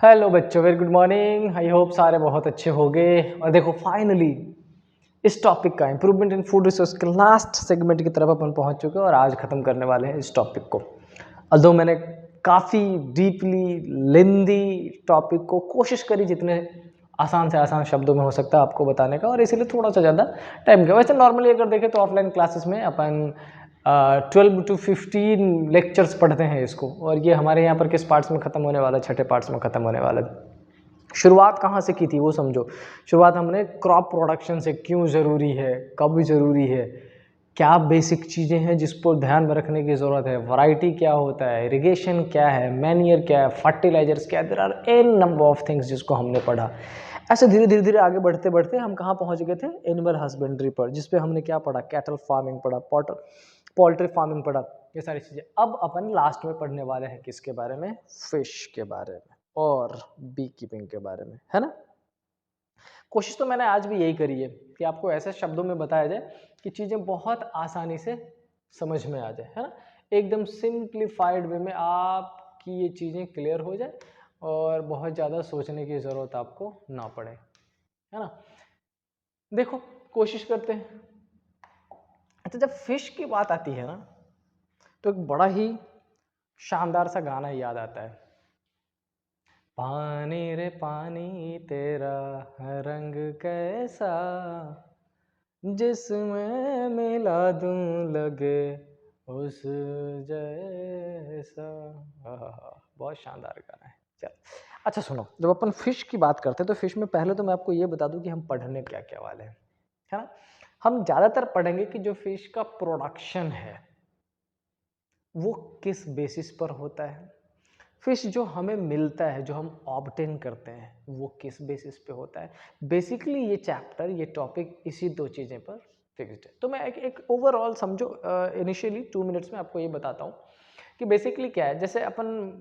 Hello बच्चों, very good morning. I hope सारे बहुत अच्छे होंगे। और देखो फाइनली इस टॉपिक का इम्प्रूवमेंट इन फूड रिसोर्स के लास्ट सेगमेंट की तरफ अपन पहुंच चुके हैं और आज ख़त्म करने वाले हैं इस टॉपिक को। अल्दो मैंने काफ़ी डीपली लेंदी टॉपिक को कोशिश करी जितने आसान से आसान शब्दों में हो सकता है आपको बताने का, और इसीलिए थोड़ा सा ज़्यादा टाइम गया। वैसे नॉर्मली अगर देखें तो ऑफलाइन क्लासेस में अपन 12 to 15 लेक्चर्स पढ़ते हैं इसको, और ये हमारे यहाँ पर किस पार्ट्स में ख़त्म होने वाला है? छठे पार्ट्स में ख़त्म होने वाला है। शुरुआत कहाँ से की थी वो समझो। शुरुआत हमने क्रॉप प्रोडक्शन से, क्यों ज़रूरी है, कब ज़रूरी है, क्या बेसिक चीज़ें हैं जिस पर ध्यान में रखने की ज़रूरत है, वैरायटी क्या होता है, इरिगेशन क्या है, मैन्योर क्या है, फर्टिलाइजर्स क्या है, there are an number of things जिसको हमने पढ़ा। ऐसे धीरे धीरे धीरे आगे बढ़ते बढ़ते हम कहाँ पहुँच गए थे? एनिमल हस्बेंड्री पर, जिस पे हमने क्या पढ़ा? कैटल फार्मिंग पढ़ा, पोल्ट्री फार्मिंग पढ़ा, ये सारी चीज़ें। अब अपन लास्ट में पढ़ने वाले हैं किसके बारे में? फिश के बारे में और बी कीपिंग के बारे में, है ना। कोशिश तो मैंने आज भी यही करी है कि आपको ऐसे शब्दों में बताया जाए कि चीज़ें बहुत आसानी से समझ में आ जाए, है ना। एकदम सिंप्लीफाइड वे में आपकी ये चीज़ें क्लियर हो जाए और बहुत ज़्यादा सोचने की ज़रूरत आपको ना पड़े, है ना। देखो कोशिश करते हैं। अच्छा, जब फिश की बात आती है ना तो एक बड़ा ही शानदार सा गाना याद आता है। पानी रे पानी तेरा रंग कैसा, जिसमें मिला दूं लगे उस जैसा। बहुत शानदार गाना है। चल, अच्छा सुनो, जब अपन फिश की बात करते हैं तो फिश में पहले तो मैं आपको ये बता दूं कि हम पढ़ने क्या क्या वाले हैं, है ना। हम ज़्यादातर पढ़ेंगे कि जो फिश का प्रोडक्शन है वो किस बेसिस पर होता है, फिश जो हमें मिलता है, जो हम ऑब्टेन करते हैं, वो किस बेसिस पे होता है। बेसिकली ये चैप्टर, ये टॉपिक इसी दो चीज़ें पर फिक्स्ड है। तो मैं एक ओवरऑल समझो, इनिशियली 2 मिनट्स में आपको ये बताता हूँ कि बेसिकली क्या है। जैसे अपन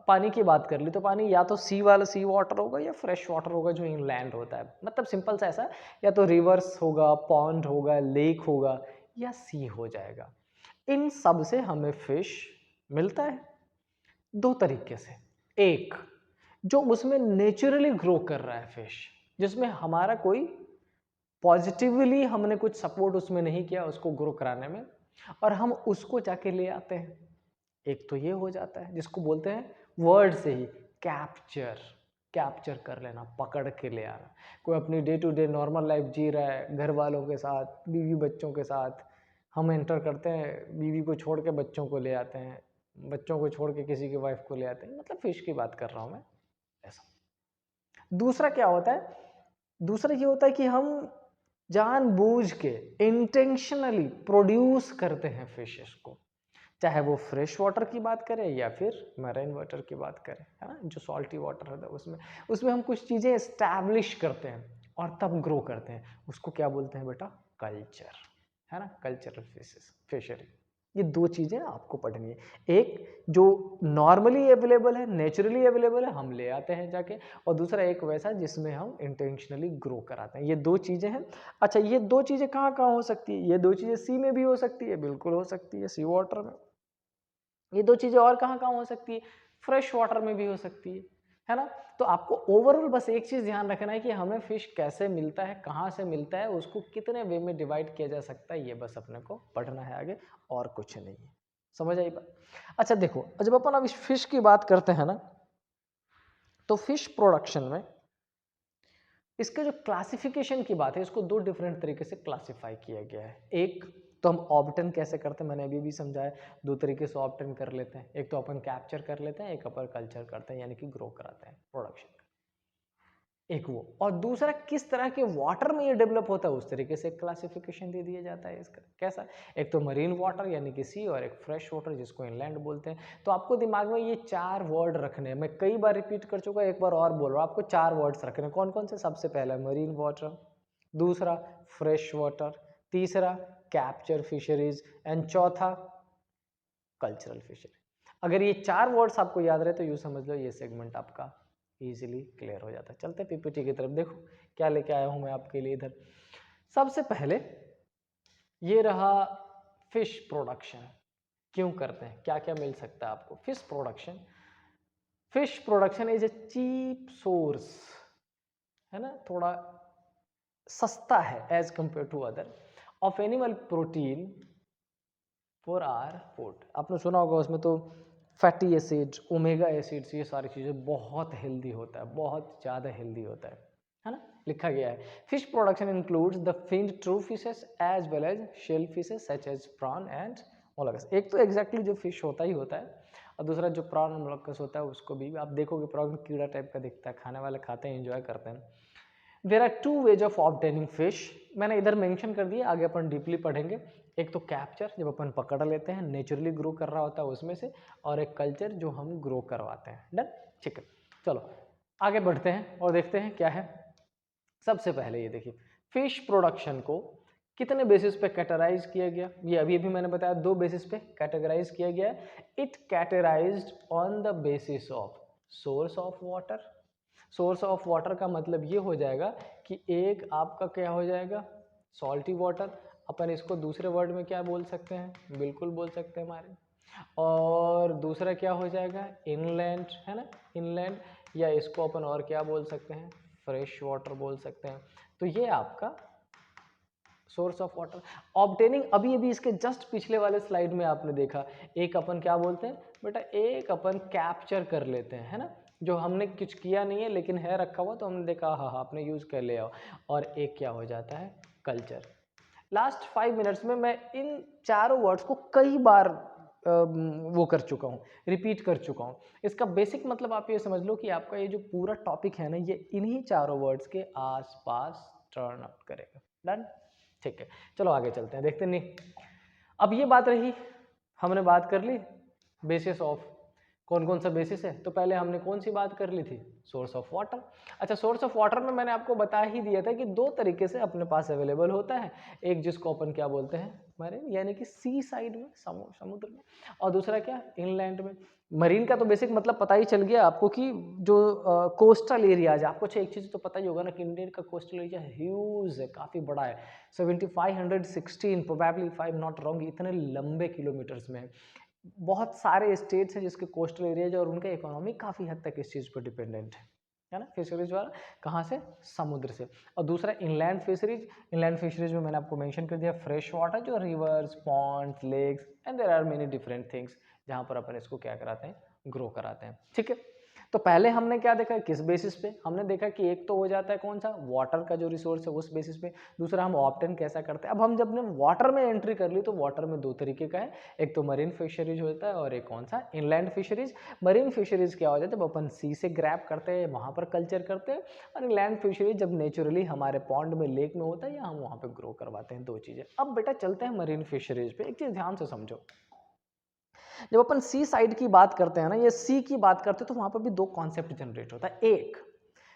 पानी की बात कर ली तो पानी या तो सी वाटर होगा या फ्रेश वाटर होगा जो इनलैंड होता है। मतलब सिंपल सा ऐसा, या तो रिवर्स होगा, पॉन्ड होगा, लेक होगा, या सी हो जाएगा। इन सब से हमें फिश मिलता है दो तरीके से। एक जो उसमें नेचुरली ग्रो कर रहा है फिश, जिसमें हमारा कोई पॉजिटिवली हमने कुछ सपोर्ट उसमें नहीं किया उसको ग्रो कराने में, और हम उसको जाके ले आते हैं। एक तो ये हो जाता है जिसको बोलते हैं वर्ड से ही कैप्चर। कैप्चर कर लेना, पकड़ के ले आना। कोई अपनी day to day normal life जी रहा है घर वालों के साथ, बीवी बच्चों के साथ, हम एंटर करते हैं, बीवी को छोड़ के बच्चों को ले आते हैं, बच्चों को छोड़ के किसी की वाइफ को ले आते हैं। मतलब फिश की बात कर रहा हूँ मैं, ऐसा। दूसरा क्या होता है? दूसरा ये होता है कि हम जानबूझ के इंटेंशनली प्रोड्यूस करते हैं फिशेस को, चाहे वो फ्रेश वाटर की बात करें या फिर मैरीन वाटर की बात करें, है ना। जो सॉल्टी वाटर होता है उसमें उसमें हम कुछ चीज़ें एस्टैब्लिश करते हैं और तब ग्रो करते हैं। उसको क्या बोलते हैं बेटा? कल्चर, है ना। Cultural fishes, fishery. ये दो चीज़ें आपको पढ़नी है। एक जो नॉर्मली अवेलेबल है, नेचुरली अवेलेबल है, हम ले आते हैं जाके, और दूसरा एक वैसा जिसमें हम इंटेंशनली ग्रो कराते हैं। ये दो चीज़ें हैं। अच्छा, ये दो चीज़ें कहाँ कहाँ हो सकती है? ये दो चीज़ें सी में भी हो सकती है, बिल्कुल हो सकती है, सी वाटर में। ये दो चीज़ें और कहाँ कहाँ हो सकती है? फ्रेश वाटर में भी हो सकती है ना। तो आपको ओवरऑल बस एक चीज़ ध्यान रखना है कि हमें फिश कैसे मिलता है, कहाँ से मिलता है, उसको कितने वे में डिवाइड किया जा सकता है, ये बस अपने को पढ़ना है आगे, और कुछ नहीं है। समझ आई बात? अच्छा देखो, जब अपन अब इस फिश की बात करते हैं ना, तो फिश प्रोडक्शन में इसके जो क्लासिफिकेशन की बात है, इसको दो डिफरेंट तरीके से क्लासिफाई किया गया है। एक तो हम ऑब्टेन कैसे करते हैं, मैंने अभी भी समझाया। दो तरीके से ऑब्टेन कर लेते हैं, एक तो अपन कैप्चर कर लेते हैं, एक अपन कल्चर करते हैं, यानी कि ग्रो कराते हैं प्रोडक्शन। एक वो, और दूसरा किस तरह के वाटर में ये डेवलप होता है, उस तरीके से क्लासिफिकेशन दे दिया जाता है इसका। कैसा? एक तो मरीन वाटर यानी कि सी, और एक फ्रेश वाटर जिसको इनलैंड बोलते हैं। तो आपको दिमाग में ये चार वर्ड रखने हैं। मैं कई बार रिपीट कर चुका, एक बार और बोल रहा हूँ, आपको चार वर्ड्स रखने हैं। कौन कौन से? सबसे पहला मरीन वाटर, दूसरा फ्रेश वाटर, तीसरा कैप्चर फिशरीज, एंड चौथा कल्चरल फिशरी। अगर ये चार वर्ड्स आपको याद रहे तो यूँ समझ लो ये सेगमेंट आपका इजीली क्लियर हो जाता है। चलते पीपीटी की तरफ। देखो क्या लेके आया हूँ मैं आपके लिए इधर। सबसे पहले ये रहा फिश प्रोडक्शन। क्यों करते हैं, क्या क्या मिल सकता है आपको? Fish fish production is a cheap source, है ना, थोड़ा सस्ता है as compare to other of animal protein for our food. आपने सुना होगा उसमें तो फैटी एसिड्स, ओमेगा एसिड्स, ये सारी चीज़ें बहुत हेल्दी होता है, बहुत ज़्यादा हेल्दी होता है ना, लिखा गया है। Fish production includes the finned true fishes as well as shell fishes such as prawn and molluscs. एक तो एग्जैक्टली जो फिश होता ही होता है, और दूसरा जो प्रॉन और मोलस्कस होता है उसको भी आप देखोगे प्रॉन कीड़ा टाइप का दिखता है, खाने वाले खाते हैं, एंजॉय करते हैं। There are two ways of obtaining fish, मैंने इधर मेंशन कर दिया, आगे अपन डीपली पढ़ेंगे। एक तो कैप्चर, जब अपन पकड़ लेते हैं, नेचुरली ग्रो कर रहा होता है उसमें से, और एक कल्चर जो हम ग्रो करवाते हैं। डन, ठीक है, चलो आगे बढ़ते हैं और देखते हैं क्या है। सबसे पहले ये देखिए, फिश प्रोडक्शन को कितने बेसिस पे कैटेगराइज किया गया, ये अभी अभी मैंने बताया, 2 बेसिस पे कैटेगराइज किया गया है। It categorised on the basis of source of water. Source of water का मतलब ये हो जाएगा कि एक आपका क्या हो जाएगा, सॉल्टी वाटर, अपन इसको दूसरे वर्ड में क्या बोल सकते हैं, बिल्कुल बोल सकते हैं हमारे, और दूसरा क्या हो जाएगा, इनलैंड, है ना, इनलैंड, या इसको अपन और क्या बोल सकते हैं, फ्रेश वाटर बोल सकते हैं। तो ये आपका सोर्स ऑफ वाटर ऑब्टेनिंग। अभी अभी इसके जस्ट पिछले वाले स्लाइड में आपने देखा, एक अपन क्या बोलते हैं बेटा, एक अपन कैप्चर कर लेते हैं, है ना, जो हमने कुछ किया नहीं है लेकिन है रखा हुआ, तो हमने देखा हाँ हाँ आपने यूज कर लिया, और एक क्या हो जाता है, कल्चर। लास्ट 5 मिनट्स में मैं इन चारों वर्ड्स को कई बार वो कर चुका हूँ, रिपीट कर चुका हूँ। इसका बेसिक मतलब आप ये समझ लो कि आपका ये जो पूरा टॉपिक है ना, ये इन्हीं चारों वर्ड्स के आसपास टर्न अप करेगा। डन, ठीक है, चलो आगे चलते हैं, देखते नहीं। अब ये बात रही, हमने बात कर ली बेसिस ऑफ, कौन कौन सा बेसिस है, तो पहले हमने कौन सी बात कर ली थी, सोर्स ऑफ वाटर। अच्छा, सोर्स ऑफ वाटर में मैंने आपको बता ही दिया था कि 2 तरीके से अपने पास अवेलेबल होता है, एक जिसको अपन क्या बोलते हैं मरीन, यानी कि सी साइड में, समुद्र में, और दूसरा क्या, इनलैंड में। मरीन का तो बेसिक मतलब पता ही चल गया आपको कि जो कोस्टल एरियाज, आपको एक चीज़ तो पता ही होगा ना कि इंडिया का कोस्टल एरिया ह्यूज है, काफ़ी बड़ा है, 7516 probably, if I am not wrong, इतने लंबे किलोमीटर्स में। बहुत सारे स्टेट्स हैं जिसके कोस्टल एरियाज, और उनका इकोनॉमी काफ़ी हद तक इस चीज़ पर डिपेंडेंट है ना, फिशरीज वाला, कहाँ से, समुद्र से। और दूसरा इनलैंड फिशरीज, इनलैंड फिशरीज में मैंने आपको मेंशन कर दिया फ्रेश वाटर, जो rivers, ponds, lakes, and there are many different things जहाँ पर अपन इसको क्या कराते हैं, ग्रो कराते हैं, ठीक है। तो पहले हमने क्या देखा, किस बेसिस पे, हमने देखा कि एक तो हो जाता है कौन सा, वाटर का जो रिसोर्स है उस बेसिस पे, दूसरा हम ऑब्टेन कैसा करते हैं। अब हम जब ने वाटर में एंट्री कर ली, तो वाटर में 2 तरीके का है, एक तो मरीन फिशरीज होता है और एक कौन सा, इनलैंड फिशरीज। मरीन फिशरीज क्या हो जाता है, जब अपन सी से ग्रैब करते हैं, वहाँ पर कल्चर करते हैं, और इनलैंड फिशरीज जब नेचुरली हमारे पॉन्ड में, लेक में होता है, या हम वहाँ पर ग्रो करवाते हैं, 2 चीज़ें। अब बेटा चलते हैं मरीन फिशरीज पे। एक चीज़ ध्यान से समझो, जब अपन सी साइड की बात करते हैं ना, ये सी की बात करते हैं, तो वहां पर भी 2 कॉन्सेप्ट जनरेट होता है। एक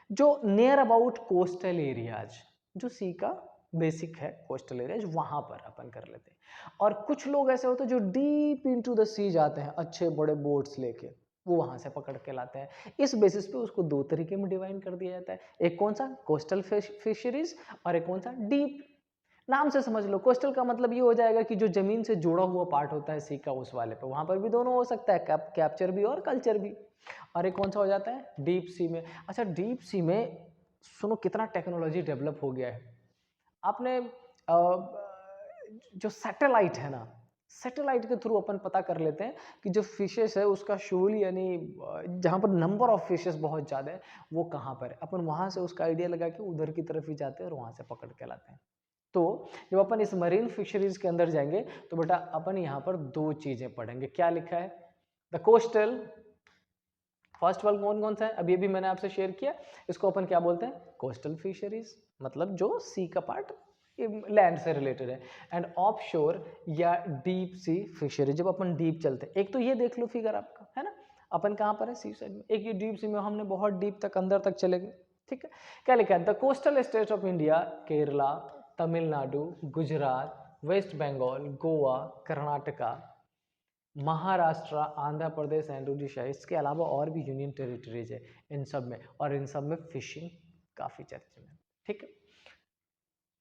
जो नियर अबाउट कोस्टल एरियाज, जो सी का बेसिक है, कोस्टल एरियाज, वहां पर अपन कर लेते हैं। और कुछ लोग ऐसे होते हैं जो डीप इनटू द सी जाते हैं, अच्छे बड़े बोट्स लेके, वो वहां से पकड़ के लाते हैं। इस बेसिस पे उसको 2 तरीके में डिवाइड कर दिया जाता है, एक कौन सा, कोस्टल फिशरीज, और एक कौन सा, डीप। नाम से समझ लो, कोस्टल का मतलब ये हो जाएगा कि जो जमीन से जुड़ा हुआ पार्ट होता है सी का, उस वाले पे, वहां पर भी दोनों हो सकता है, कैप्चर भी और कल्चर भी। और एक कौन सा हो जाता है, डीप सी में। अच्छा, डीप सी में सुनो कितना टेक्नोलॉजी डेवलप हो गया है। आपने जो सैटेलाइट है ना, सैटेलाइट के थ्रू अपन पता कर लेते हैं कि जो फिशेस है उसका शोल, यानी जहाँ पर नंबर ऑफ फिशेस बहुत ज़्यादा है, वो कहाँ पर है। अपन वहाँ से उसका आइडिया लगा के उधर की तरफ ही जाते हैं और वहाँ से पकड़ के लाते हैं। तो जब अपन इस मरीन फिशरीज के अंदर जाएंगे, तो बेटा अपन यहाँ पर 2 चीजें पढ़ेंगे। क्या लिखा है, द कोस्टल, फर्स्ट वाला कौन कौन सा है, अभी अभी मैंने आपसे शेयर किया, इसको अपन क्या बोलते हैं, कोस्टल फिशरीज, मतलब जो सी का पार्ट लैंड से रिलेटेड है। एंड ऑफ शोर या डीप सी फिशरीज, जब अपन डीप चलते हैं, एक तो ये देख लो फिगर आपका, है ना, अपन कहाँ पर है, सी साइड में, एक ये डीप सी में हमने बहुत डीप तक अंदर तक चले गए, ठीक है। क्या लिखा है, the coastal states of India, Kerala, Tamil Nadu, Gujarat, West Bengal, Goa, Karnataka, Maharashtra, Andhra Pradesh and Orissa, इसके अलावा और भी यूनियन टेरिटरीज है इन सब में, और इन सब में फिशिंग काफ़ी चर्चे में, ठीक है।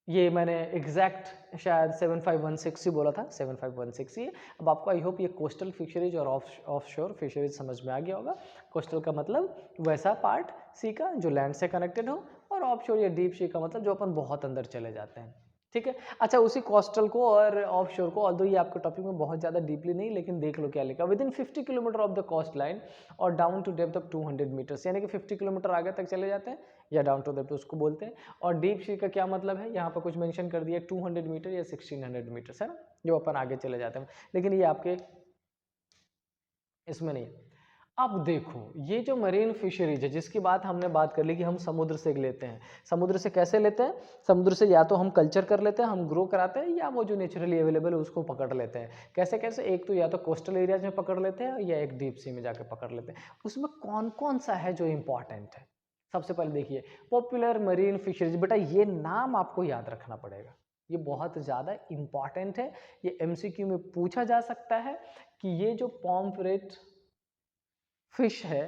ये मैंने एग्जैक्ट शायद 7516 ही बोला था, 7516 ही है। अब आपको आई होप ये कोस्टल फिशरीज और ऑफ शोर फिशरीज समझ में आ गया होगा। कोस्टल का मतलब वैसा पार्ट सी का जो लैंड से कनेक्टेड हो, और ऑफ शोर या डीप सी का मतलब जो अपन बहुत अंदर चले जाते हैं, ठीक है। अच्छा, उसी कोस्टल को और ऑफ शोर को, ऑल्दो ये आपके टॉपिक में बहुत ज़्यादा डीपली नहीं, लेकिन देख लो क्या लिखा, within 50 kilometre of the coast line और down to depth of 200 metres, यानी कि 50 किलोमीटर आगे तक चले जाते हैं या डाउन टू डेप्थ उसको बोलते हैं। और डीप सी का क्या मतलब है, यहाँ पर कुछ मेंशन कर दिया 200 मीटर या 1600 मीटर्स, है ना, जो अपन आगे चले जाते हैं, लेकिन ये आपके इसमें नहीं है। अब देखो ये जो मरीन फिशरीज है जिसकी हमने बात कर ली कि हम समुद्र से लेते हैं, समुद्र से कैसे लेते हैं, समुद्र से या तो हम कल्चर कर लेते हैं, हम ग्रो कराते हैं, या वो जो नेचुरली अवेलेबल है उसको पकड़ लेते हैं। कैसे कैसे, एक तो या तो कोस्टल एरियाज में पकड़ लेते हैं या एक डीप सी में जाकर पकड़ लेते हैं। उसमें कौन कौन सा है जो इंपॉर्टेंट है, सबसे पहले देखिए पॉपुलर मरीन फिशरीज। बेटा ये नाम आपको याद रखना पड़ेगा, ये बहुत ज़्यादा इंपॉर्टेंट है, ये एमसीक्यू में पूछा जा सकता है कि ये जो पॉम्फ्रेट फिश है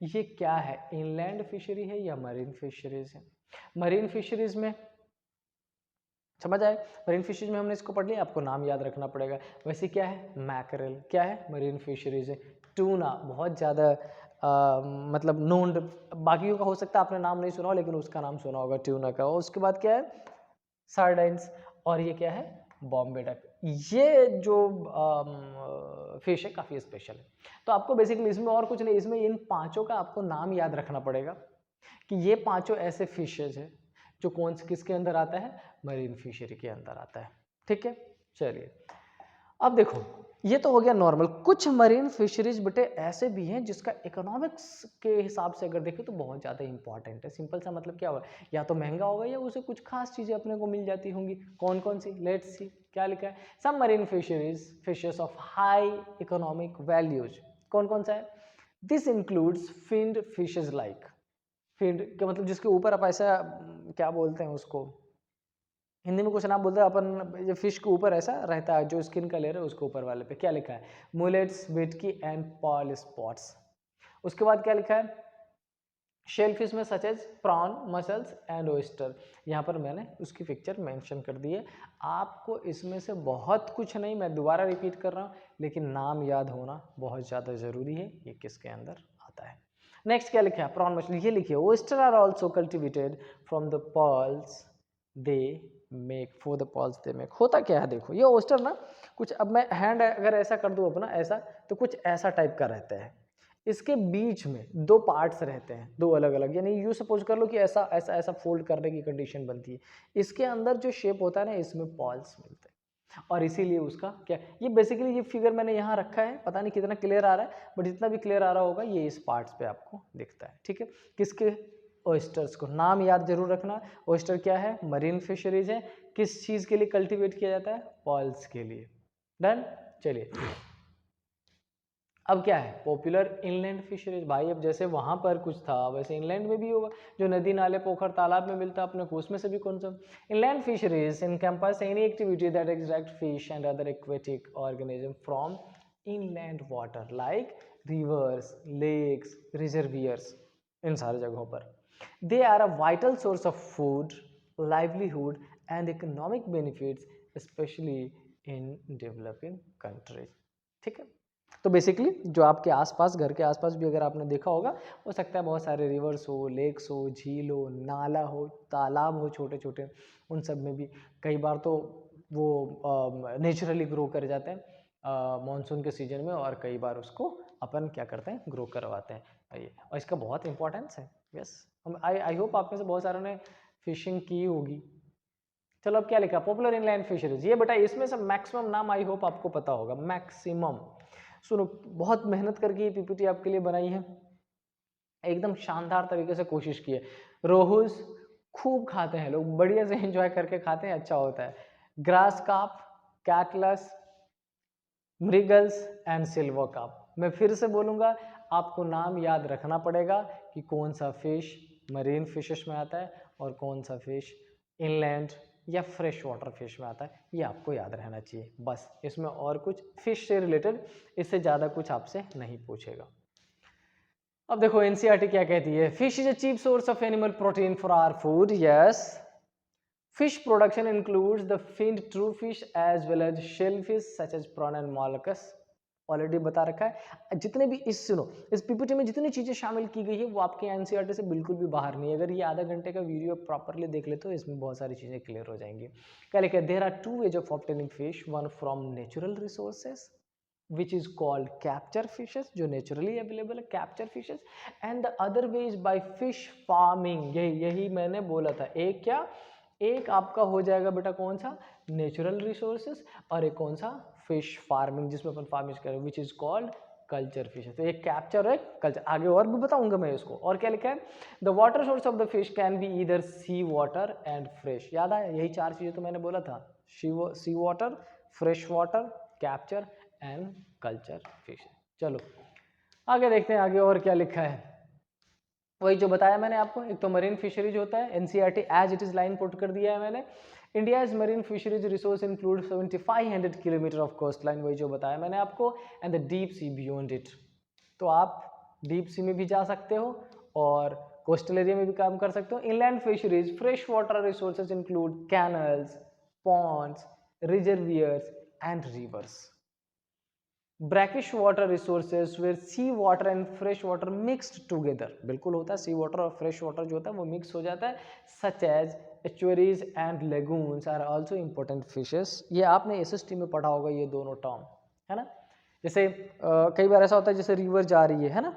ये क्या है, इनलैंड फिशरी है या मरीन फिशरीज है। मरीन फिशरीज में समझ आए, मरीन फिशरीज में हमने इसको पढ़ लिया, आपको नाम याद रखना पड़ेगा। वैसे क्या है, मैकरेल क्या है, मरीन फिशरीज है। टूना बहुत ज़्यादा मतलब नोन, बाकियों का हो सकता है आपने नाम नहीं सुना हो, लेकिन उसका नाम सुना होगा ट्यूना का। और उसके बाद क्या है, सार्डाइंस, और ये क्या है, बॉम्बे डक। ये जो फिश है काफ़ी स्पेशल है। तो आपको बेसिकली इसमें और कुछ नहीं, इसमें इन पांचों का आपको नाम याद रखना पड़ेगा कि ये पांचों ऐसे फिशेज है जो कौन से किसके अंदर आता है, मरीन फिशरी के अंदर आता है, ठीक है। चलिए अब देखो ये तो हो गया नॉर्मल। कुछ मरीन फिशरीज बेटे ऐसे भी हैं जिसका इकोनॉमिक्स के हिसाब से अगर देखें तो बहुत ज़्यादा इंपॉर्टेंट है। सिंपल सा मतलब क्या होगा, या तो महंगा होगा या उसे कुछ खास चीज़ें अपने को मिल जाती होंगी। कौन कौन सी, लेट्स सी क्या लिखा है, some marine fisheries fishes of high economic values. कौन कौन सा है, this includes finned fishes like, finned का मतलब जिसके ऊपर आप ऐसा क्या बोलते हैं उसको, हिंदी में कुछ नाम बोलते हैं अपन, जो फिश के ऊपर ऐसा रहता है जो स्किन का लेयर है उसके ऊपर वाले पे क्या लिखा है, mullets, bhetki and pearl spots. उसके बाद क्या लिखा है, शेल फिश में such as prawn, mussels and oyster. यहाँ पर मैंने उसकी पिक्चर मेंशन कर दी है। आपको इसमें से बहुत कुछ नहीं, मैं दोबारा रिपीट कर रहा हूँ, लेकिन नाम याद होना बहुत ज़्यादा ज़रूरी है, ये किसके अंदर आता है। नेक्स्ट क्या लिखा है, प्रॉन मछली, ये लिखिए oyster are also cultivated from the pearls they make, for the pearls they make. होता क्या है देखो, ये ओयस्टर ना कुछ, अब मैं हैंड अगर ऐसा कर दूँ अपना ऐसा, तो कुछ ऐसा टाइप का रहता है, इसके बीच में दो पार्ट्स रहते हैं, दो अलग अलग, यानी यू सपोज कर लो कि ऐसा ऐसा ऐसा फोल्ड करने की कंडीशन बनती है। इसके अंदर जो शेप होता है ना, इसमें पॉल्स मिलते हैं, और इसीलिए उसका क्या, ये बेसिकली ये फिगर मैंने यहाँ रखा है, पता नहीं कितना क्लियर आ रहा है, बट जितना भी क्लियर आ रहा होगा ये इस पार्ट्स पे आपको दिखता है, ठीक है। किसके, ओयस्टर्स को नाम याद जरूर रखना। ओयस्टर क्या है, मरीन फिशरीज है, किस चीज़ के लिए कल्टिवेट किया जाता है, पॉल्स के लिए। डन, चलिए अब क्या है, पॉपुलर इनलैंड फिशरीज। भाई अब जैसे वहां पर कुछ था वैसे इनलैंड में भी होगा, जो नदी नाले पोखर तालाब में मिलता है अपने को, उसमें से भी कौन सा। Inland fisheries encompass any activity that extract fish and other aquatic organism from inland water like rivers, lakes, reservoirs, इन सारे जगहों पर। They are a vital source of food, livelihood and economic benefits specially in developing countries, ठीक है। तो basically जो आपके आसपास, घर के आसपास भी अगर आपने देखा होगा, हो सकता है बहुत सारे रिवर्स हो, लेक्स हो, झील हो, नाला हो, तालाब हो छोटे छोटे, उन सब में भी कई बार तो वो नेचुरली ग्रो कर जाते हैं मानसून के सीजन में, और कई बार उसको अपन क्या करते हैं, ग्रो करवाते हैं ये, और इसका बहुत इंपॉर्टेंस है। यस, हम आई होप आप में से बहुत सारों ने फिशिंग की होगी। चलो अब क्या लिखा, पॉपुलर इनलैंड फिशरीज, ये बेटा इसमें से मैक्सिमम नाम आई होप आपको पता होगा, मैक्सिमम। सुनो, बहुत मेहनत करके ये पीपीटी आपके लिए बनाई है, एकदम शानदार तरीके से कोशिश की है। रोहूस खूब खाते हैं लोग, बढ़िया से एंजॉय करके खाते हैं, अच्छा होता है। ग्रास काप, कैटलस, मृगल्स एंड सिल्वर काप। मैं फिर से बोलूँगा, आपको नाम याद रखना पड़ेगा कि कौन सा फिश मरीन फिशेस में आता है और कौन सा फिश इनलैंड या फ्रेश वाटर फिश में आता है, ये आपको याद रहना चाहिए बस। इसमें और कुछ फिश से रिलेटेड इससे ज़्यादा कुछ आपसे नहीं पूछेगा। अब देखो एनसीईआरटी क्या कहती है, fish is a cheap source of animal protein for our food, yes, fish production includes the finned true fish as well as shell fish such as prawn and molluscs. Already बता रखा है। जितने भी इस सुनो इस पीपीटी में जितनी चीजें शामिल की गई है वो आपके एनसीईआरटी से बिल्कुल भी बाहर नहीं है। अगर ये आधा घंटे का वीडियो प्रॉपरली देख ले तो इसमें बहुत सारी चीजें क्लियर हो जाएंगी। क्या लिखा है? There are two ways of obtaining fish, one from natural resources which is called capture fishes, जो नेचुरली अवेलेबल है capture fishes, and the other way is by fish farming. यही मैंने बोला था। एक क्या, एक आपका हो जाएगा बेटा कौन सा, नेचुरल रिसोर्सेज, और एक कौन सा, फिश फार्मिंग, जिसमें अपन फार्मिंग करें, which is called culture fishes. तो एक कैप्चर है कल्चर, आगे और भी बताऊंगा मैं इसको। और क्या लिखा है? The water source of the fish can be either sea water and fresh. याद आया? यही चार चीजें तो मैंने बोला था, sea water, fresh water, capture and culture fish. चलो आगे देखते हैं, आगे और क्या लिखा है। वही जो बताया मैंने आपको, एक तो मरीन फिशरीज होता है, NCERT as it is line put कर दिया है मैंने। India's marine fisheries resource include 7500 kilometre of coast line, वही जो बताया मैंने आपको, and the deep sea beyond it. तो आप डीप सी में भी जा सकते हो और कोस्टल एरिया में भी काम कर सकते हो। Inland fisheries fresh water resources include canals, ponds, reservoirs and rivers. Brackish water resources where sea water and fresh water mixed together, बिल्कुल होता है, सी वाटर और फ्रेश वाटर जो होता है वो मिक्स हो जाता है। Such as estuaries and lagoons are also important fishes. ये आपने एसएसटी में पढ़ा होगा ये दोनों टर्म, है ना। जैसे कई बार ऐसा होता है जैसे रिवर जा रही है ना,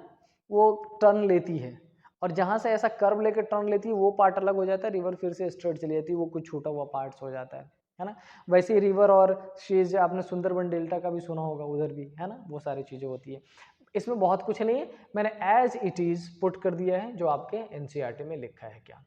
वो टर्न लेती है, और जहाँ से ऐसा कर्व लेकर टर्न लेती है वो पार्ट अलग हो जाता है, रिवर फिर से स्ट्रेट चली जाती है, वो कुछ छूटा हुआ पार्ट्स हो जाता है ना। वैसे ही रिवर और शीज, आपने सुंदरबन डेल्टा का भी सुना होगा, उधर भी है ना, वो सारी चीज़ें होती है। इसमें बहुत कुछ नहीं है, मैंने एज इट इज़ पुट कर दिया है जो आपके एनसीईआरटी में लिखा है। क्या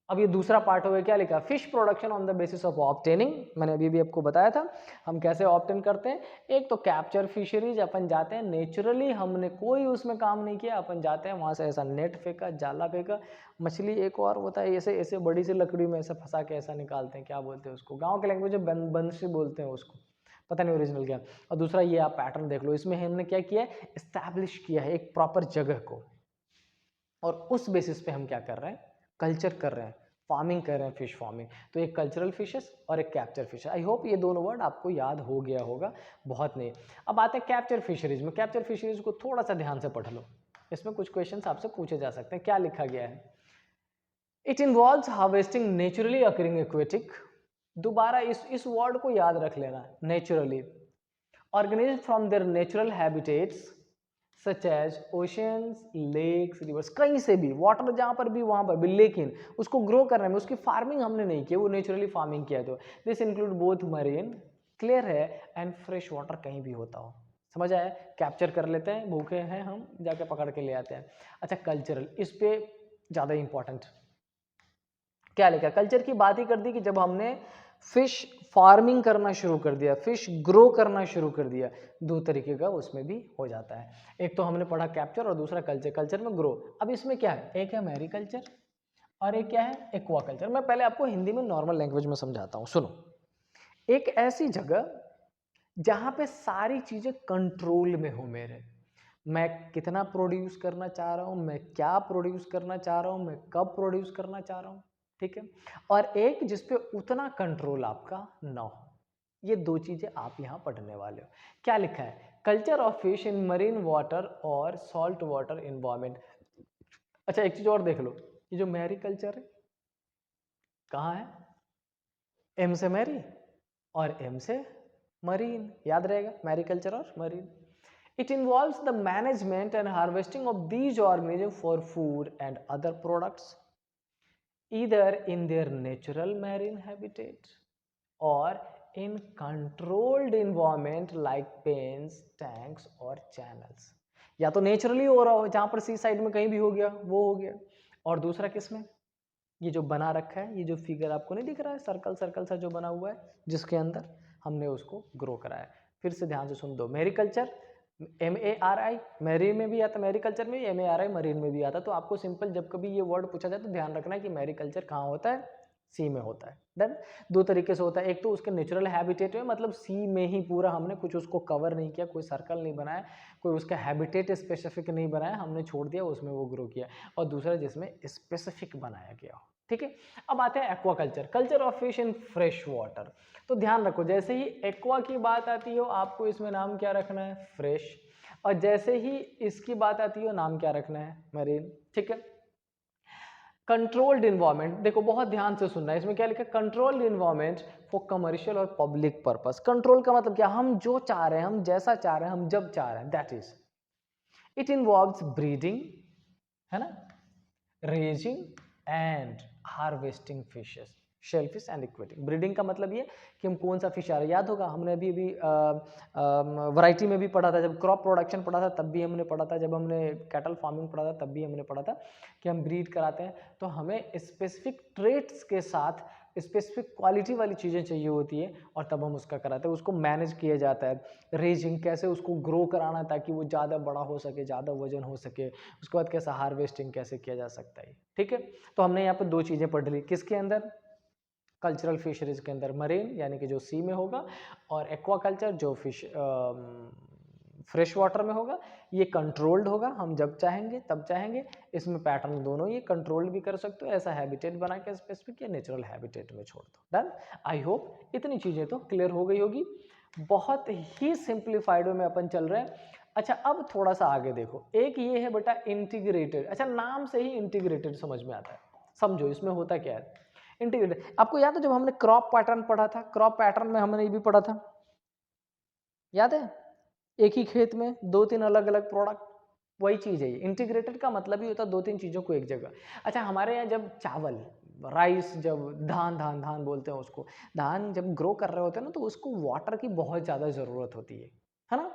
अब ये दूसरा पार्ट हो गया, क्या लिखा, fish production on the basis of obtaining. मैंने अभी भी आपको बताया था हम कैसे ऑब्टेन करते हैं। एक तो कैप्चर फिशरीज, अपन जाते हैं नेचुरली, हमने कोई उसमें काम नहीं किया, अपन जाते हैं वहां से ऐसा नेट फेंका, जाला फेंका, मछली एक और होता है ऐसे ऐसे बड़ी सी लकड़ी में ऐसा फंसा के ऐसा निकालते हैं, क्या बोलते हैं उसको, गाँव के लैंग्वेज में बंसी बोलते हैं उसको, पता नहीं ओरिजिनल क्या। और दूसरा ये आप पैटर्न देख लो, इसमें हमने क्या किया है, इस्टेब्लिश किया है एक प्रॉपर जगह को, और उस बेसिस पे हम क्या कर रहे हैं, कल्चर कर रहे हैं, फार्मिंग कर रहे हैं, फिश फार्मिंग। तो एक कल्चरल फिशेस और एक कैप्चर फिश। आई होप ये दोनों वर्ड आपको याद हो गया होगा, बहुत नहीं। अब आते हैं कैप्चर फिशरीज में। कैप्चर फिशरीज को थोड़ा सा ध्यान से पढ़ लो, इसमें कुछ क्वेश्चंस आपसे पूछे जा सकते हैं। क्या लिखा गया है? It involves harvesting naturally occurring aquatic, दोबारा इस वर्ड को याद रख लेना, naturally, organism from their natural habitats such as oceans, lakes, rivers, कहीं से भी वाटर जहाँ पर भी वहाँ पर भी, लेकिन उसको ग्रो करने में, उसकी फार्मिंग हमने नहीं की, वो नेचुरली फार्मिंग किया है। तो this include both marine, clear है, एंड फ्रेश वाटर, कहीं भी होता हो, समझ आया। कैप्चर कर लेते हैं, भूखे हैं हम, जाके पकड़ के ले आते हैं। अच्छा कल्चरल, इस पे ज़्यादा इंपॉर्टेंट क्या लिखा, कल्चर की बात ही कर दी कि जब हमने फिश फार्मिंग करना शुरू कर दिया, फिश ग्रो करना शुरू कर दिया, दो तरीके का उसमें भी हो जाता है। एक तो हमने पढ़ा कैप्चर और दूसरा कल्चर, कल्चर में ग्रो। अब इसमें क्या है, एक है मैरीकल्चर और एक क्या है, एक्वाकल्चर। मैं पहले आपको हिंदी में नॉर्मल लैंग्वेज में समझाता हूँ, सुनो। एक ऐसी जगह जहाँ पे सारी चीजें कंट्रोल में हो मेरे, मैं कितना प्रोड्यूस करना चाह रहा हूँ, मैं क्या प्रोड्यूस करना चाह रहा हूँ, मैं कब प्रोड्यूस करना चाह रहा हूँ, ठीक है। और एक जिसपे उतना कंट्रोल आपका ना हो। ये दो चीजें आप यहाँ पढ़ने वाले हो। क्या लिखा है, culture of fish in marine water और सॉल्ट वाटर इन्वायरमेंट। अच्छा एक चीज और देख लो, ये जो मैरी कल्चर है कहाँ है, एम से मैरी और एम से मरीन, याद रहेगा, मैरीकल्चर और marine. It involves the management and harvesting of these organisms for food and other products, either in their natural marine habitat or in controlled environment like pens, tanks or channels। या तो naturally हो रहा हो, जहां पर सी side में कहीं भी हो गया वो हो गया, और दूसरा किसमें, ये जो बना रखा है, ये जो फिगर आपको नहीं दिख रहा है, सर्कल सर्कल सा जो बना हुआ है, जिसके अंदर हमने उसको ग्रो कराया। फिर से ध्यान से सुन दो, मैरीकल्चर MARI मैरी में भी आता, मैरीकल्चर में MARI मरीन में भी आता। तो आपको सिंपल जब कभी ये वर्ड पूछा जाए तो ध्यान रखना है कि मैरीकल्चर कहाँ होता है, सी में होता है। देन दो तरीके से होता है, एक तो उसके नेचुरल हैबिटेट में, मतलब सी में ही पूरा हमने कुछ उसको कवर नहीं किया, कोई सर्कल नहीं बनाया, कोई उसका हैबिटेट स्पेसिफिक नहीं बनाया, हमने छोड़ दिया, उसमें वो ग्रो किया। और दूसरा जिसमें स्पेसिफिक बनाया गया हो, ठीक है। अब आते हैं aquaculture, culture of fish in fresh water. तो ध्यान रखो, जैसे ही एक्वा की बात आती हो आपको इसमें नाम क्या रखना है, फ्रेश, और जैसे ही इसकी बात आती हो नाम क्या रखना है, मरीन। ठीक है। कंट्रोल्ड इन्वायरमेंट, देखो बहुत ध्यान से सुनना है, इसमें क्या लिखा है, कंट्रोल्ड इन्वायरमेंट फॉर कमर्शियल और पब्लिक पर्पस। कंट्रोल का मतलब क्या, हम जो चाह रहे हैं, हम जैसा चाह रहे हैं, हम जब चाह रहे हैं, that is it involves breeding, है ना, raising and harvesting fishes, shellfish and aquatic. Breeding का मतलब ये कि हम कौन सा फिश आ रहा है, याद होगा हमने अभी अभी वैरायटी में भी पढ़ा था, जब क्रॉप प्रोडक्शन पढ़ा था तब भी हमने पढ़ा था, जब हमने कैटल फार्मिंग पढ़ा था तब भी हमने पढ़ा था कि हम ब्रीड कराते हैं तो हमें स्पेसिफिक ट्रेट्स के साथ स्पेसिफिक क्वालिटी वाली चीज़ें चाहिए होती है और तब हम उसका कराते हैं, उसको मैनेज किया जाता है। रेजिंग, कैसे उसको ग्रो कराना ताकि वो ज़्यादा बड़ा हो सके, ज़्यादा वजन हो सके, उसके बाद कैसा हार्वेस्टिंग कैसे किया जा सकता है। ठीक है। तो हमने यहाँ पे दो चीज़ें पढ़ ली, किसके अंदर, कल्चरल फिशरीज के अंदर, मरीन यानी कि जो सी में होगा, और एक्वाकल्चर जो फिश फ्रेश वाटर में होगा। ये कंट्रोल्ड होगा, हम जब चाहेंगे तब चाहेंगे, इसमें पैटर्न दोनों, ये कंट्रोल्ड भी कर सकते हो, ऐसा हैबिटेट बना के स्पेसिफिक या नेचुरल हैबिटेट में छोड़ दो। डन। आई होप इतनी चीज़ें तो क्लियर हो गई होगी, बहुत ही सिंप्लीफाइड में अपन चल रहे हैं। अच्छा, अब थोड़ा सा आगे देखो, एक ये है बेटा इंटीग्रेटेड। अच्छा, नाम से ही इंटीग्रेटेड समझ में आता है, समझो इसमें होता क्या है। इंटीग्रेटेड, आपको याद है जब हमने क्रॉप पैटर्न पढ़ा था, क्रॉप पैटर्न में हमने ये भी पढ़ा था, याद है, एक ही खेत में दो तीन अलग अलग प्रोडक्ट, वही चीज़ है ये। इंटीग्रेटेड का मतलब ही होता है दो तीन चीज़ों को एक जगह। अच्छा, हमारे यहाँ जब चावल, राइस, जब धान धान धान बोलते हैं उसको, धान जब ग्रो कर रहे होते हैं ना तो उसको वाटर की बहुत ज़्यादा ज़रूरत होती है ना,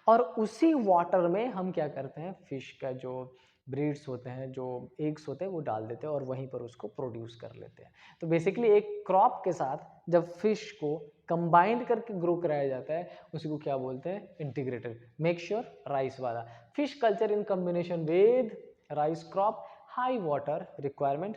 और उसी वाटर में हम क्या करते हैं, फिश का जो ब्रीड्स होते हैं, जो एग्स होते हैं वो डाल देते हैं और वहीं पर उसको प्रोड्यूस कर लेते हैं। तो बेसिकली एक क्रॉप के साथ जब फिश को कंबाइंड करके ग्रो कराया जाता है उसी को क्या बोलते हैं, इंटीग्रेटेड। मेक श्योर राइस वाला, fish culture in combination with rice crop, high water requirement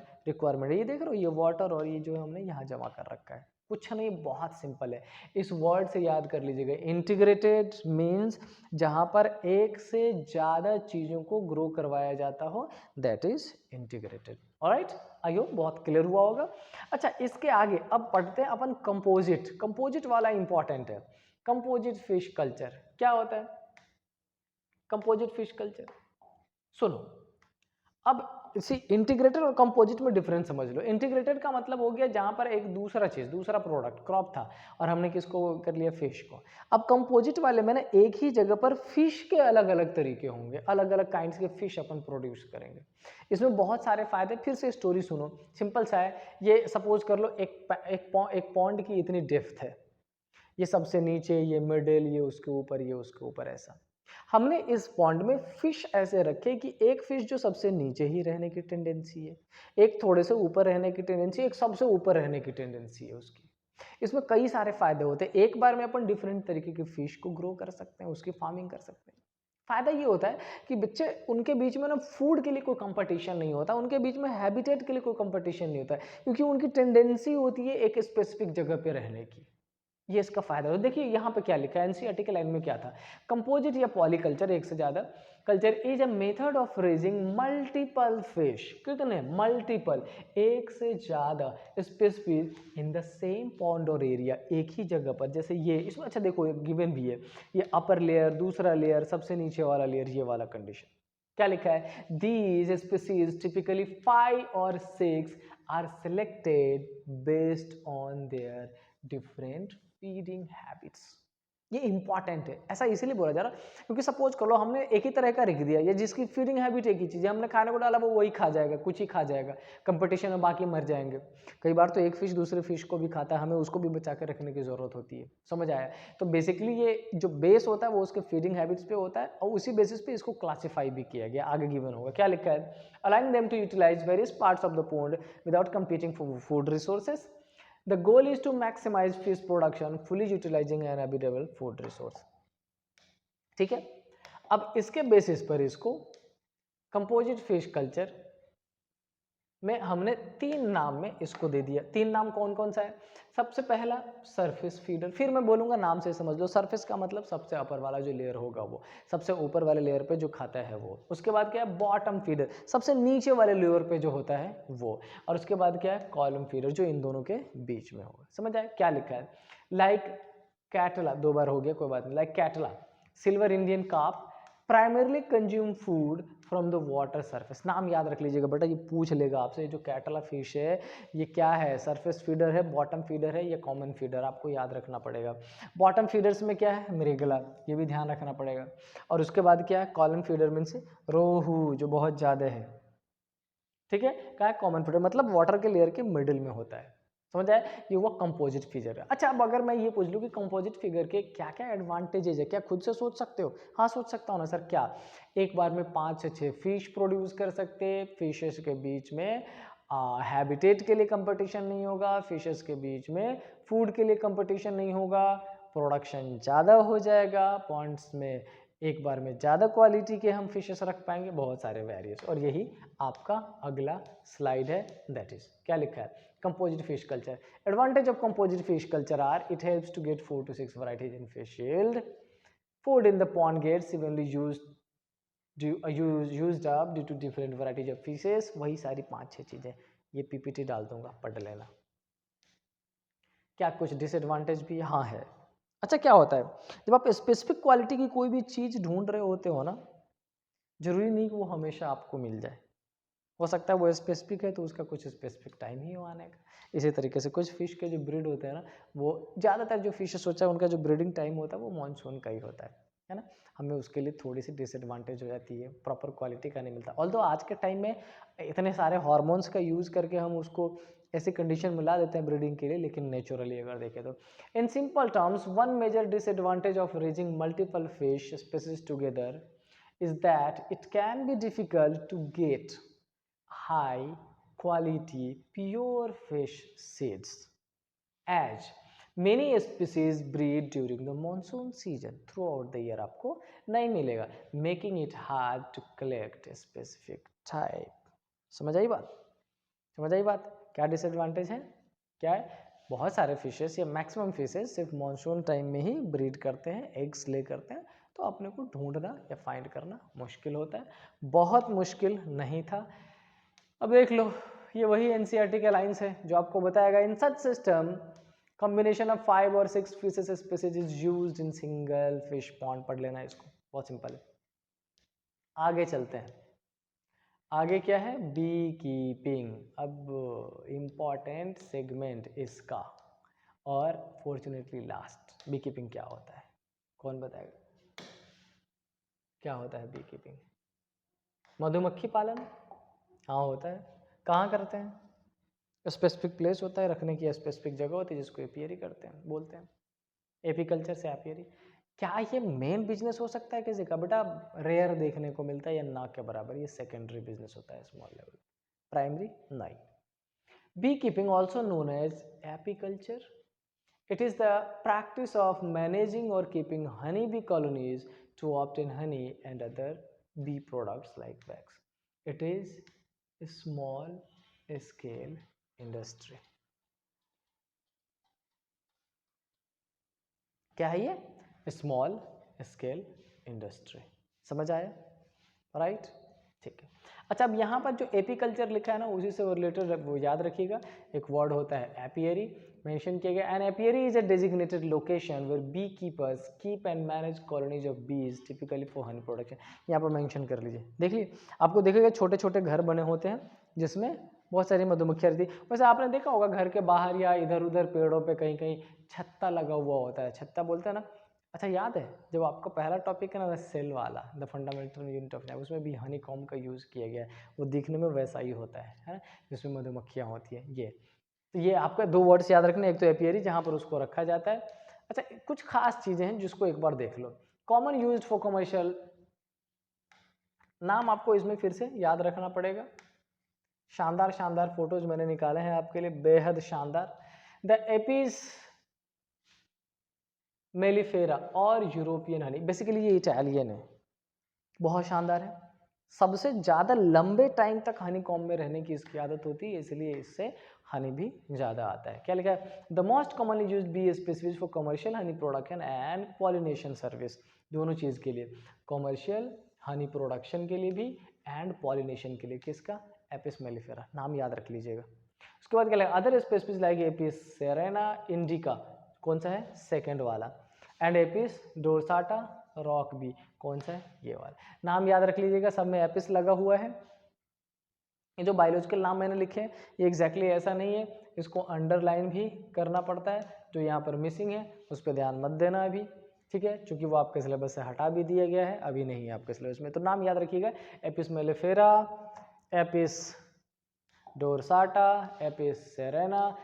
ये देख रहे हो, ये वाटर और ये जो हमने यहाँ जमा कर रखा है, कुछ नहीं, बहुत सिंपल है, इस वर्ड से याद कर लीजिएगा। इंटीग्रेटेड मीन्स जहाँ पर एक से ज़्यादा चीज़ों को ग्रो करवाया जाता हो, that is integrated. Alright, I hope बहुत क्लियर हुआ होगा। अच्छा, इसके आगे अब पढ़ते हैं अपन कंपोजिट। कंपोजिट वाला इंपॉर्टेंट है। कंपोजिट फिश कल्चर क्या होता है, कंपोजिट फिश कल्चर सुनो। अब इसी इंटीग्रेटेड और कंपोजिट में डिफरेंस समझ लो। इंटीग्रेटेड का मतलब हो गया जहां पर एक दूसरा चीज, दूसरा प्रोडक्ट क्रॉप था और हमने किसको कर लिया, फिश को। अब कंपोजिट वाले में ना एक ही जगह पर फिश के अलग अलग तरीके होंगे, अलग अलग काइंड्स के फिश अपन प्रोड्यूस करेंगे। इसमें बहुत सारे फायदे, फिर से स्टोरी सुनो, सिंपल सा है। ये सपोज कर लो एक पॉन्ड की इतनी डेप्थ है, ये सबसे नीचे, ये मिडिल, ये उसके ऊपर, ये उसके ऊपर, ऐसा। हमने इस पॉन्ड में फिश ऐसे रखे कि एक फिश जो सबसे नीचे ही रहने की टेंडेंसी है, एक थोड़े से ऊपर रहने की टेंडेंसी, एक सबसे ऊपर रहने की टेंडेंसी है उसकी। इसमें कई सारे फायदे होते हैं, एक बार में अपन डिफरेंट तरीके की फिश को ग्रो कर सकते हैं, उसकी फार्मिंग कर सकते हैं। फायदा ये होता है कि बच्चे, उनके बीच में ना फूड के लिए कोई कंपटीशन नहीं होता, उनके बीच में हैबिटेट के लिए कोई कंपटीशन नहीं होता है, क्योंकि उनकी टेंडेंसी होती है एक स्पेसिफिक जगह पे रहने की। ये इसका फायदा है। देखिए यहाँ पे क्या लिखा है, एनसीईआरटी के लाइन में क्या था, कंपोजिट या पॉलीकल्चर, एक से ज्यादा culture is a method of raising multiple fish, कितने, मल्टीपल, एक से ज्यादा species in the same pond और एरिया, एक ही जगह पर। जैसे ये इसमें, अच्छा देखो गिवन भी है, ये अपर लेयर, दूसरा लेयर, सबसे नीचे वाला लेयर, ये वाला कंडीशन। क्या लिखा है, दीज स्पीसीज टिपिकली 5 और 6 are selected based on their different feeding habits. ये इंपॉर्टेंट है, ऐसा इसीलिए बोला जा रहा है क्योंकि सपोज कर लो हमने एक ही तरह का रख दिया, ये जिसकी फीडिंग हैबिट एक ही चीज़ है, हमने खाने को डाला वो वही खा जाएगा, कुछ ही खा जाएगा, कंपटीशन में बाकी मर जाएंगे। कई बार तो एक फिश दूसरे फिश को भी खाता है, हमें उसको भी बचा के रखने की जरूरत होती है, समझ आया। तो बेसिकली ये जो बेस होता है वो उसके फीडिंग हैबिट्स पे होता है और उसी बेसिस पे इसको क्लासीफाई भी किया गया। आगे गिवन होगा, क्या लिखा है, allowing them to utilize various parts of the pond without competing for food resources. The goal is to maximize fish production, fully utilizing an available food resource. ठीक है, अब इसके बेसिस पर इसको कंपोजिट फिश कल्चर में हमने 3 नाम में इसको दे दिया। 3 नाम कौन कौन सा है? सबसे पहला सरफेस फीडर, फिर मैं बोलूँगा नाम से समझ लो। सरफेस का मतलब सबसे अपर वाला जो लेयर होगा वो, सबसे ऊपर वाले लेयर पे जो खाता है वो। उसके बाद क्या है? बॉटम फीडर, सबसे नीचे वाले लेयर पे जो होता है वो। और उसके बाद क्या है? कॉलम फीडर, जो इन दोनों के बीच में होगा। समझ आया क्या लिखा है? लाइक कैटला, 2 बार हो गया कोई बात नहीं। Like catla, silver Indian carp primarily consume food from the water surface. नाम याद रख लीजिएगा बेटा, ये पूछ लेगा आपसे, जो कैटला फिश है ये क्या है? सरफेस फीडर है, बॉटम फीडर है या कॉमन फीडर? आपको याद रखना पड़ेगा। बॉटम फीडर्स में क्या है? मृगला, ये भी ध्यान रखना पड़ेगा। और उसके बाद क्या है? कॉलम फीडर मीन्स रोहू, जो बहुत ज़्यादा है। ठीक है, क्या है? कॉमन फीडर मतलब वाटर के लेयर के मिडिल में होता है। समझ आया? ये हुआ कंपोजिट फिगर है। अच्छा, अब अगर मैं ये पूछ लूँ कि कंपोजिट फिगर के क्या क्या एडवांटेजेस है, क्या खुद से सोच सकते हो? हाँ सोच सकता हूँ ना सर। क्या एक बार में 5 से 6 फिश प्रोड्यूस कर सकते हैं? फिशेस के बीच में हैबिटेट के लिए कंपटीशन नहीं होगा, फिशेस के बीच में फूड के लिए कंपटीशन नहीं होगा, प्रोडक्शन ज़्यादा हो जाएगा, पॉन्ड्स में एक बार में ज़्यादा क्वालिटी के हम फिशेस रख पाएंगे, बहुत सारे वेरियस। और यही आपका अगला स्लाइड है, दैट इज क्या लिखा है? Composite fish culture. Advantage of composite fish culture are it helps to get 4 to 6 varieties in fish yield. Food in the pond gets evenly used up due to different varieties of fishes. वही सारी 5-6 चीजें, ये PPT डाल दूंगा, पढ़ लेना। क्या कुछ डिसएडवांटेज भी? हाँ है। अच्छा, क्या होता है जब आप स्पेसिफिक क्वालिटी की कोई भी चीज़ ढूंढ रहे होते हो ना, जरूरी नहीं कि वो हमेशा आपको मिल जाए। हो सकता है वो स्पेसिफिक है तो उसका कुछ स्पेसिफिक टाइम ही हो आने का। इसी तरीके से कुछ फिश के जो ब्रीड होते हैं ना, वो ज़्यादातर जो फिशेस होता है उनका जो ब्रीडिंग टाइम होता है वो मानसून का ही होता है ना। हमें उसके लिए थोड़ी सी डिसएडवांटेज हो जाती है, प्रॉपर क्वालिटी का नहीं मिलता। ऑल्दो आज के टाइम में इतने सारे हार्मोन्स का यूज़ करके हम उसको ऐसी कंडीशन में ला देते हैं ब्रीडिंग के लिए, लेकिन नेचुरली अगर देखें तो in simple terms one major disadvantage of raising multiple fish species together is that it can be difficult to get high quality pure fish seeds, as many species breed during the monsoon season. Throughout the year आपको नहीं मिलेगा, making it hard to collect a specific type. समझ आई बात? समझ आई बात? क्या disadvantage है? क्या है? बहुत सारे फिशेस या मैक्सिमम फिशेस सिर्फ मानसून टाइम में ही ब्रीड करते हैं, एग्स ले करते हैं, तो अपने को ढूंढना या फाइंड करना मुश्किल होता है। बहुत मुश्किल नहीं था। अब देख लो, ये वही एनसीईआरटी के लाइंस है जो आपको बताएगा इन सच सिस्टम कॉम्बिनेशन ऑफ 5 और 6 fishes species is used in single fish pond. पढ़ लेना इसको, बहुत सिंपल है। आगे चलते हैं। आगे क्या है? Bee keeping. अब इम्पॉर्टेंट सेगमेंट इसका, और फॉर्चुनेटली लास्ट। बी कीपिंग क्या होता है? कौन बताएगा क्या होता है बी कीपिंग? मधुमक्खी पालन? हाँ होता है। कहाँ करते हैं? स्पेसिफिक प्लेस होता है रखने की, स्पेसिफिक जगह होती है जिसको एपियरी करते हैं, बोलते हैं। एपीकल्चर से एपियरी। क्या ये मेन बिजनेस हो सकता है किसी का? बेटा रेयर देखने को मिलता है या ना के बराबर, ये सेकेंडरी बिजनेस होता है स्मॉल लेवल। प्राइमरी नहीं। Bee keeping also known as apiculture, it is the practice of managing or keeping honey bee colonies to obtain honey and other bee products like wax. It is a small scale industry. क्या है ये? Small scale industry. समझ आया? Right, ठीक है। अच्छा, अब यहाँ पर जो एपीकल्चर लिखा है ना, उसी से रिलेटेड वो याद रखिएगा। एक वर्ड होता है एपियरी, मेंशन किया गया। An apiary is a designated location where bee keepers keep and manage colonies of bees typically for honey production. यहाँ पर मेंशन कर लीजिए, देख लीजिए। आपको देखिएगा छोटे छोटे घर बने होते हैं जिसमें बहुत सारी मधुमक्खियाँ रहती है। वैसे आपने देखा होगा घर के बाहर या इधर उधर पेड़ों पे कहीं कहीं छत्ता लगा हुआ होता है, छत्ता बोलते हैं ना। अच्छा, याद है जब आपका पहला टॉपिक है ना सेल वाला, the fundamental unit of life, उसमें भी हनी कॉम्ब का यूज़ किया गया है। वो दिखने में वैसा ही होता है जिसमें मधुमक्खियाँ होती हैं। ये तो ये आपका 2 वर्ड्स याद रखने, एक तो एपियरी जहाँ पर उसको रखा जाता है। अच्छा, कुछ खास चीज़ें हैं जिसको एक बार देख लो। कॉमन यूज्ड फॉर कमर्शियल, नाम आपको इसमें फिर से याद रखना पड़ेगा। शानदार शानदार फोटोज मैंने निकाले हैं आपके लिए, बेहद शानदार। द एपिस मेलिफेरा और यूरोपियन हनी, बेसिकली ये इटालियन है, बहुत शानदार है। सबसे ज़्यादा लंबे टाइम तक हनी कॉम्ब में रहने की इसकी आदत होती है, इसलिए इससे हनी भी ज़्यादा आता है। क्या लिखा है? The most commonly used bee species for commercial honey production and pollination service, दोनों चीज़ के लिए, कमर्शियल हनी प्रोडक्शन के लिए भी एंड पॉलिनेशन के लिए। किसका? एपिस मेलिफेरा, नाम याद रख लीजिएगा। उसके बाद क्या लिखा? Other species like Apis Serena indica, कौन सा है? सेकेंड वाला, and Apis dorsata rock bee, कौन सा है? ये वाला। नाम याद रख लीजिएगा, सब में एपिस लगा हुआ है। ये जो बायोलॉजिकल नाम मैंने लिखे हैं ये एग्जैक्टली ऐसा नहीं है, इसको अंडरलाइन भी करना पड़ता है, जो यहाँ पर मिसिंग है उस पर ध्यान मत देना अभी, ठीक है, क्योंकि वो आपके सिलेबस से हटा भी दिया गया है, अभी नहीं है आपके सिलेबस में। तो नाम याद रखिएगा, Apis mellifera, Apis dorsata, Apis cerana.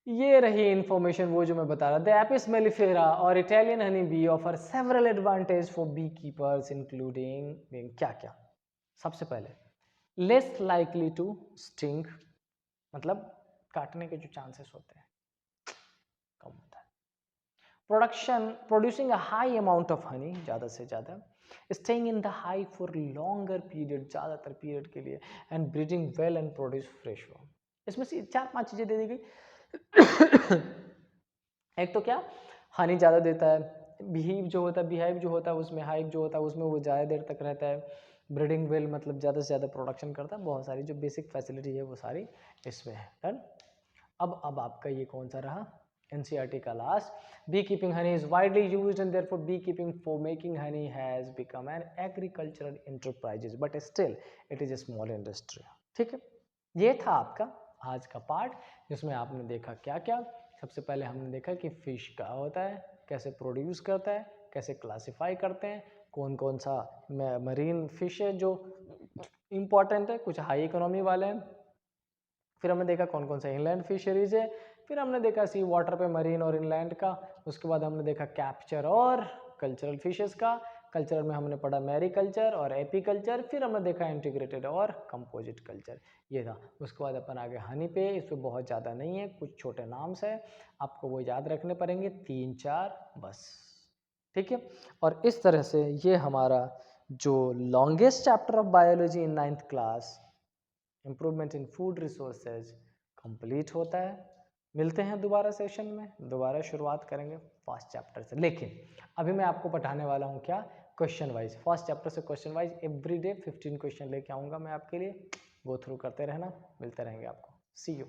ये रही इंफॉर्मेशन वो जो मैं बता रहा था। एपिस मेलिफेरा और Italian honey bee offer several advantage for bee keepers including क्या क्या? सबसे पहले लेस लाइकली टू स्टिंग, मतलब काटने के जो चांसेस होते हैं कम होता है। Producing a high amount of honey, ज़्यादा से ज़्यादा, staying in the high for longer period, ज़्यादातर पीरियड के लिए, and breeding well and produce fresh worm. इसमें से 4-5 चीज़ें दे दी गई। एक तो क्या, हनी ज़्यादा देता है, बिहीव जो होता है, बिहाइव जो होता है उसमें, हाइव जो होता है उसमें वो ज़्यादा देर तक रहता है, ब्रीडिंग वेल मतलब ज़्यादा से ज़्यादा प्रोडक्शन करता है, बहुत सारी जो बेसिक फैसिलिटी है वो सारी इसमें है। डन। अब आपका ये कौन सा रहा? एनसीईआरटी का last. Bee keeping honey is widely used and therefore bee keeping for making honey has become an agricultural enterprises but still it is a small industry. ठीक है, ये था आपका आज का पार्ट, जिसमें आपने देखा क्या क्या। सबसे पहले हमने देखा कि फिश क्या होता है, कैसे प्रोड्यूस करता है, कैसे क्लासिफाई करते हैं, कौन कौन सा मरीन फिश है जो इम्पॉर्टेंट है, कुछ हाई इकोनॉमी वाले हैं। फिर हमने देखा कौन कौन सा इनलैंड फिशरीज है, फिर हमने देखा सी वाटर पे मरीन और इनलैंड का। उसके बाद हमने देखा कैप्चर और कल्चरल फिशेस का। कल्चरल में हमने पढ़ा मैरीकल्चर और एपीकल्चर। फिर हमने देखा इंटीग्रेटेड और कंपोजिट कल्चर, ये था। उसके बाद अपन आगे हनी पे, इस पर बहुत ज़्यादा नहीं है, कुछ छोटे नाम्स है, आपको वो याद रखने पड़ेंगे, 3-4 बस। ठीक है, और इस तरह से ये हमारा जो longest chapter of biology in 9th class, improvement in food resources, complete होता है। मिलते हैं दोबारा सेशन में, दोबारा शुरुआत करेंगे फर्स्ट चैप्टर से। लेकिन अभी मैं आपको पढ़ाने वाला हूँ क्या, क्वेश्चन वाइज, फर्स्ट चैप्टर से question wise every day 15 question लेके आऊँगा मैं आपके लिए, गो थ्रू करते रहना। मिलते रहेंगे आपको, सी यू।